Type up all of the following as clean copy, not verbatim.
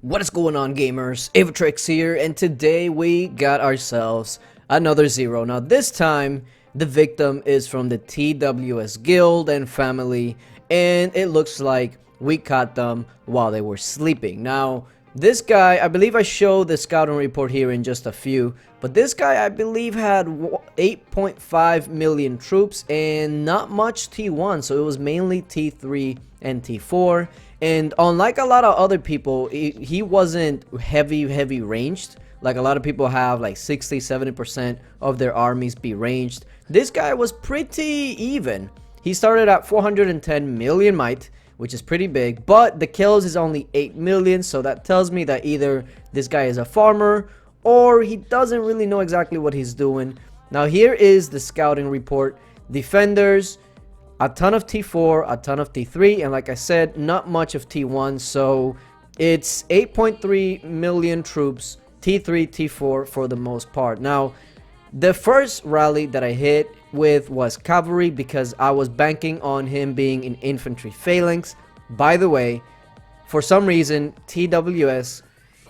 What is going on, gamers? Aevatrex here, and today we got ourselves another zero. Now this time the victim is from the TWS guild and family, and it looks like we caught them while they were sleeping. Now this guy, I believe I showed the scouting report here in just a few, but this guy I believe had 8.5 million troops and not much T1, so it was mainly T3 and T4. And unlike a lot of other people, he wasn't heavy ranged. Like a lot of people have like 60-70% of their armies be ranged. This guy was pretty even. He started at 410 million might, which is pretty big, but the kills is only 8 million, so that tells me that either this guy is a farmer or he doesn't really know exactly what he's doing. Now here is the scouting report. Defenders, a ton of T4, a ton of T3, and like I said, not much of T1, so it's 8.3 million troops, T3, T4 for the most part. Now, the first rally that I hit with was cavalry because I was banking on him being in infantry phalanx. By the way, for some reason, TWS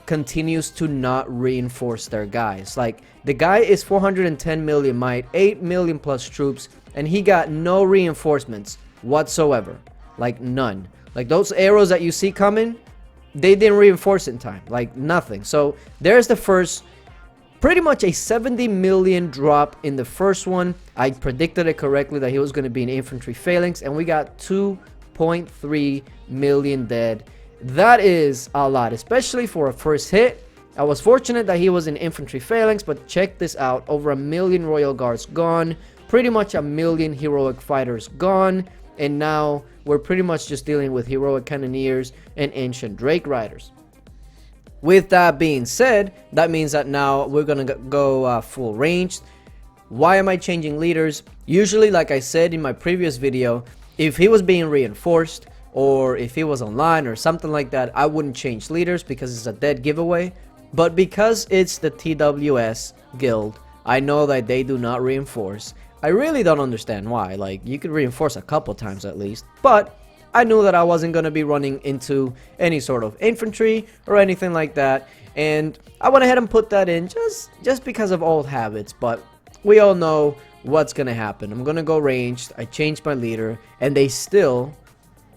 continues to not reinforce their guys. Like, the guy is 410 million might, 8 million plus troops, and he got no reinforcements whatsoever. Like, none. Like, those arrows that you see coming, they didn't reinforce in time. Like, nothing. So there's the first, pretty much a 70 million drop in the first one. I predicted it correctly that he was going to be in infantry phalanx, and we got 2.3 million dead. That is a lot, especially for a first hit. I was fortunate that he was in infantry phalanx, but check this out. Over 1 million royal guards gone, pretty much 1 million heroic fighters gone, and now we're pretty much just dealing with heroic cannoneers and ancient drake riders. With that being said, that means that now we're gonna go full ranged. Why am I changing leaders? Usually, like I said in my previous video, if he was being reinforced or if he was online or something like that, I wouldn't change leaders because it's a dead giveaway. But because it's the TWS guild, I know that they do not reinforce. I really don't understand why. Like, you could reinforce a couple times at least, but I knew that I wasn't going to be running into any sort of infantry or anything like that, and I went ahead and put that in just because of old habits. But we all know what's going to happen. I'm going to go ranged. I changed my leader, and they still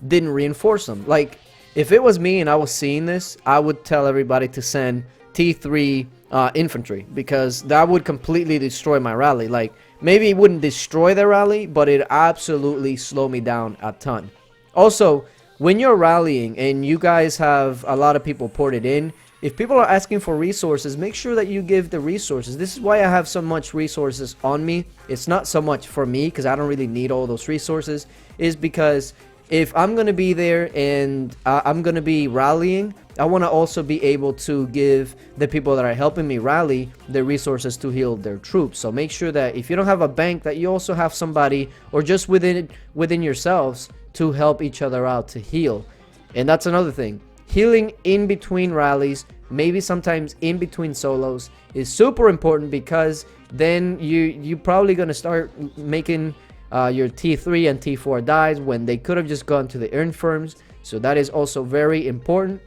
didn't reinforce them. Like, if it was me and I was seeing this, I would tell everybody to send T3 infantry, because that would completely destroy my rally. Like, maybe it wouldn't destroy the rally, but it absolutely slow me down a ton. Also, when you're rallying and you guys have a lot of people ported in, if people are asking for resources, make sure that you give the resources. This is why I have so much resources on me. It's not so much for me because I don't really need all those resources. Is because if I'm going to be there and I'm going to be rallying, I want to also be able to give the people that are helping me rally the resources to heal their troops. So make sure that if you don't have a bank, that you also have somebody, or just within yourselves, to help each other out to heal. And that's another thing. Healing in between rallies, maybe sometimes in between solos, is super important, because then you're probably going to start making your T3 and T4 dies when they could have just gone to the infirms. So that is also very important.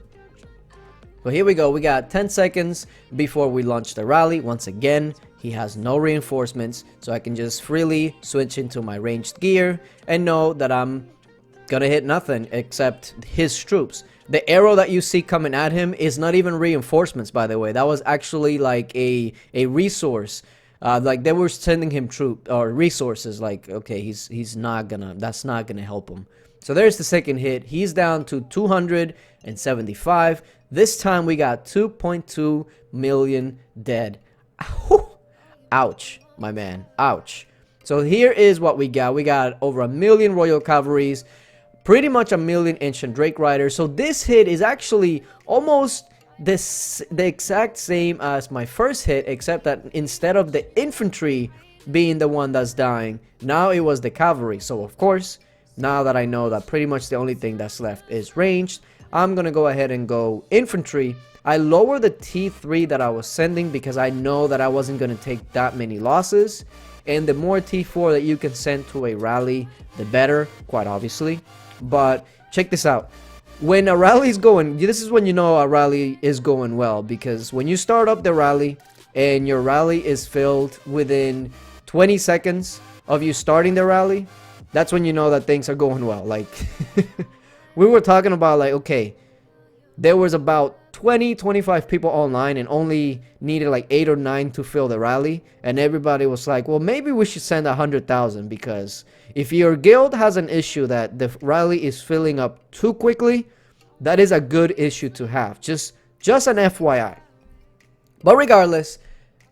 But here we go. We got 10 seconds before we launch the rally. Once again, he has no reinforcements, so I can just freely switch into my ranged gear and know that I'm gonna hit nothing except his troops. The arrow that you see coming at him is not even reinforcements, by the way. That was actually like a resource. Like, they were sending him troop or resources. Like, okay, he's not gonna, that's not gonna help him. So there's the second hit. He's down to 275. This time we got 2.2 million dead. Ouch, my man. Ouch. So here is what we got. We got over 1 million royal cavalries, pretty much 1 million ancient drake riders. So this hit is actually almost the exact same as my first hit, except that instead of the infantry being the one that's dying, now it was the cavalry. So of course, now that I know that pretty much the only thing that's left is ranged, I'm gonna go ahead and go infantry. I lowered the T3 that I was sending because I know that I wasn't gonna take that many losses, and the more T4 that you can send to a rally, the better, quite obviously. But check this out. when a rally is going, this is when you know a rally is going well, because when you start up the rally and your rally is filled within 20 seconds of you starting the rally, that's when you know that things are going well. Like, we were talking about, like, okay, there was about 25 people online and only needed like 8 or 9 to fill the rally, and everybody was like, well, maybe we should send 100,000, because if your guild has an issue that the rally is filling up too quickly, that is a good issue to have. Just an FYI. But regardless,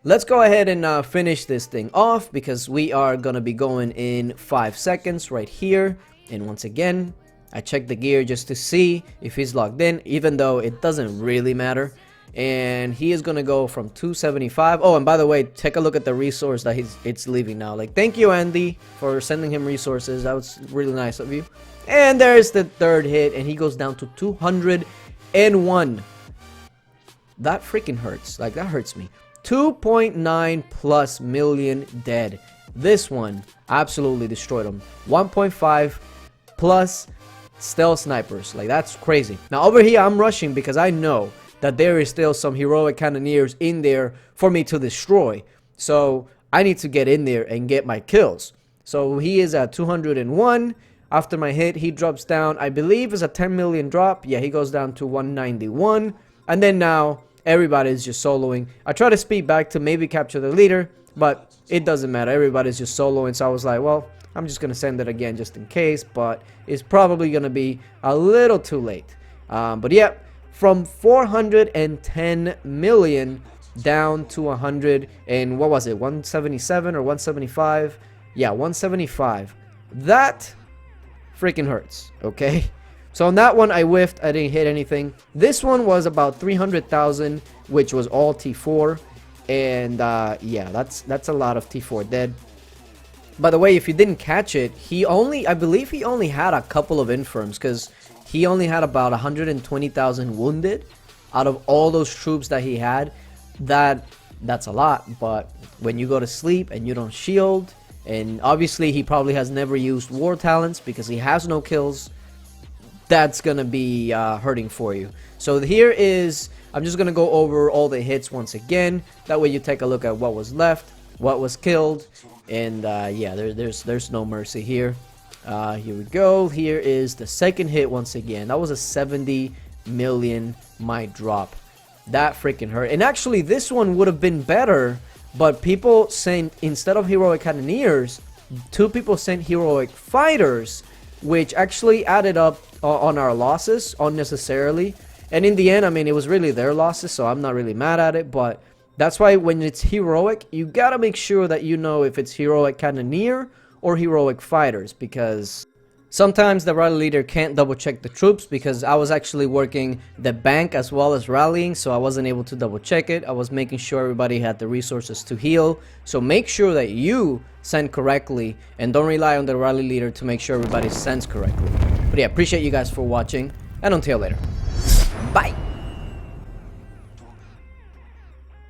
let's go ahead and finish this thing off, because we are gonna be going in 5 seconds right here. And once again, I checked the gear just to see if he's logged in, even though it doesn't really matter. And he is gonna go from 275. Oh, and by the way, take a look at the resource that it's leaving now. Like, thank you, Andy, for sending him resources. That was really nice of you. And there's the third hit, and he goes down to 201. That freaking hurts. Like, that hurts me. 2.9 plus million dead. This one absolutely destroyed him. 1.5 plus stealth snipers. Like, that's crazy. Now over here I'm rushing because I know that there is still some heroic cannoneers in there for me to destroy, so I need to get in there and get my kills. So he is at 201. After my hit, he drops down, I believe it's a 10 million drop. Yeah, he goes down to 191, and then now everybody's just soloing. I try to speed back to maybe capture the leader, but it doesn't matter. Everybody's just soloing, so I was like, well, I'm just gonna send it again just in case, but it's probably gonna be a little too late. But yeah, from 410 million down to 100 and what was it, 177 or 175? Yeah, 175. That freaking hurts. Okay, so on that one I whiffed. I didn't hit anything. This one was about 300,000, which was all T4, and yeah, that's a lot of T4 dead. By the way, if you didn't catch it, I believe he only had a couple of infirms, because he only had about 120,000 wounded out of all those troops that he had. That's a lot, but when you go to sleep and you don't shield, and obviously he probably has never used war talents because he has no kills, that's gonna be hurting for you. So here is, I'm just gonna go over all the hits once again, that way you take a look at what was left, what was killed, and yeah, there's no mercy here. Here we go. Here is the second hit once again. That was a 70 million my drop. That freaking hurt. And actually this one would have been better, but people sent, instead of heroic cannoneers, 2 people sent heroic fighters, which actually added up on our losses unnecessarily. And in the end, I mean, it was really their losses, so I'm not really mad at it. But that's why when it's heroic, you gotta make sure that you know if it's heroic cannoneer or heroic fighters, because sometimes the rally leader can't double check the troops, because I was actually working the bank as well as rallying, so I wasn't able to double check it. I was making sure everybody had the resources to heal. So make sure that you send correctly and don't rely on the rally leader to make sure everybody sends correctly. But yeah, appreciate you guys for watching, and until later, bye.